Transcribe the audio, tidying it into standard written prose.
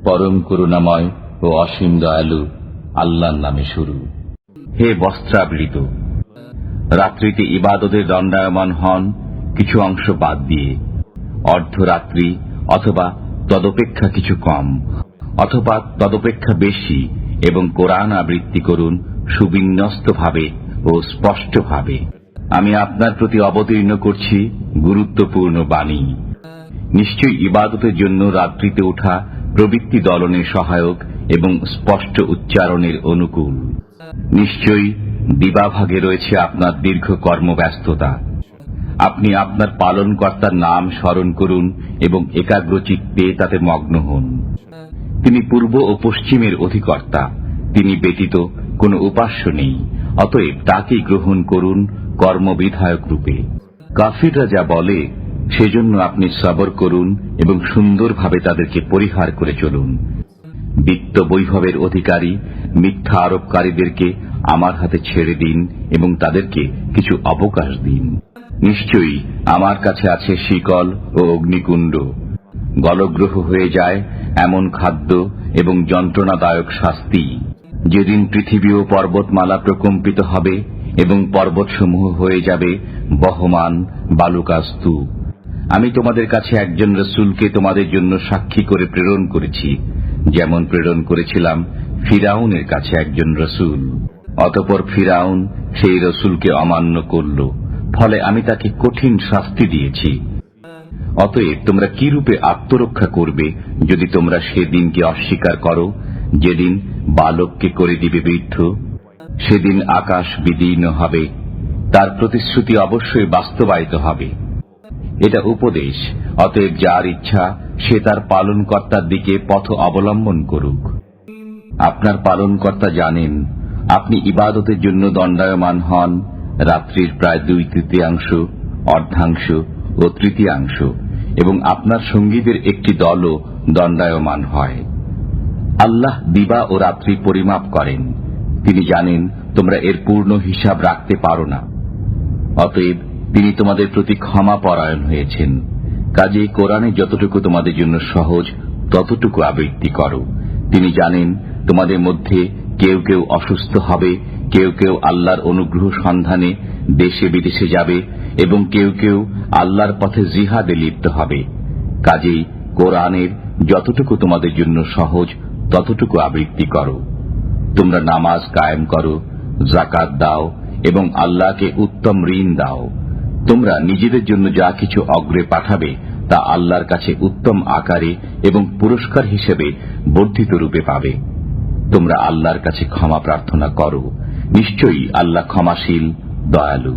পরম করুণাময় ও অসীম দয়ালু আল্লাহর নামে শুরু। হে বস্ত্রাবৃত, রাত্রিতে ইবাদতের দণ্ডায়মান হন কিছু অংশ বাদ দিয়ে, অর্ধরাত্রি অথবা তদপেক্ষা কিছু কম অথবা তদপেক্ষা বেশি, এবং কোরআন আবৃত্তি করুন সুবিন্যস্তভাবে ও স্পষ্টভাবে। আমি আপনার প্রতি অবতীর্ণ করছি গুরুত্বপূর্ণ বাণী। নিশ্চয়ই ইবাদতের জন্য রাত্রিতে ওঠা প্রবৃত্তি দলনে সহায়ক এবং স্পষ্ট উচ্চারণের অনুকূল। নিশ্চয়ই দিবাভাগে রয়েছে আপনার দীর্ঘ কর্মব্যস্ততা। আপনি আপনার পালনকর্তার নাম স্মরণ করুন এবং একাগ্রচিত্তে তাতে মগ্ন হন। তিনি পূর্ব ও পশ্চিমের অধিকর্তা, তিনি ব্যতীত কোনো উপাস্য নেই, অতএব তাকেই গ্রহণ করুন কর্মবিধায়ক রূপে। কাফিররা যা বলে সেজন্য আপনি সবর করুন এবং সুন্দরভাবে তাদেরকে পরিহার করে চলুন। বিত্ত বৈভবের অধিকারী মিথ্যা আরোপকারীদেরকে আমার হাতে ছেড়ে দিন এবং তাদেরকে কিছু অবকাশ দিন। নিশ্চয়ই আমার কাছে আছে শিকল ও অগ্নিকুণ্ড। গলগ্রহ হয়ে যায় এমন খাদ্য এবং যন্ত্রণাদায়ক শাস্তি, যেদিন পৃথিবী ও পর্বতমালা প্রকম্পিত হবে এবং পর্বতসমূহ হয়ে যাবে বহমান বালুকা স্তূপ। আমি তোমাদের কাছে একজন রসুলকে তোমাদের জন্য সাক্ষী করে প্রেরণ করেছি, যেমন প্রেরণ করেছিলাম ফিরাউনের কাছে একজন রসুল। অতঃপর ফিরাউন সেই রসুলকে অমান্য করল, ফলে আমি তাকে কঠিন শাস্তি দিয়েছি। অতএব তোমরা কি রূপে আত্মরক্ষা করবে যদি তোমরা সেদিনকে অস্বীকার করো, যেদিন বালককে করে দিবে বৃদ্ধ? সেদিন আকাশ বিদীর্ণ হবে, তার প্রতিশ্রুতি অবশ্যই বাস্তবায়িত হবে। এটা উপদেশ, অতএব যার ইচ্ছা সে তার পালনকর্তার দিকে পথ অবলম্বন করুক। আপনার পালনকর্তা জানেন আপনি ইবাদতের জন্য দণ্ডায়মান হন রাত্রির প্রায় 2/3, অর্ধাংশ ও তৃতীয়াংশ, এবং আপনার সঙ্গীদের একটি দলও দণ্ডায়মান হয়। আল্লাহ দিবা ও রাত্রি পরিমাপ করেন, তিনি জানেন তোমরা এর পূর্ণ হিসাব রাখতে পারো না। অতএব তিনি তোমাদের প্রতি ক্ষমা পরায়ণ হয়েছেন। কাজেই কোরআনে যতটুকু তোমাদের জন্য সহজ ততটুকু আবৃত্তি করো। তিনি জানেন তোমাদের মধ্যে কেউ কেউ অসুস্থ হবে, কেউ কেউ আল্লাহর অনুগ্রহ সন্ধানে দেশে বিদেশে যাবে, এবং কেউ কেউ আল্লাহর পথে জিহাদে লিপ্ত হবে। কাজেই কোরআনের যতটুকু তোমাদের জন্য সহজ ততটুকু আবৃত্তি করো। তোমরা নামাজ কায়েম করো, যাকাত দাও এবং আল্লাহকে উত্তম ঋণ দাও। তোমরা নিজেদের জন্য যা কিছু অগ্রে পাঠাবে তা আল্লাহর কাছে উত্তম আকারে এবং পুরস্কার হিসেবে বর্ধিত রূপে পাবে। তোমরা আল্লাহর কাছে ক্ষমা প্রার্থনা করো, নিশ্চয়ই আল্লাহ ক্ষমাশীল দয়ালু।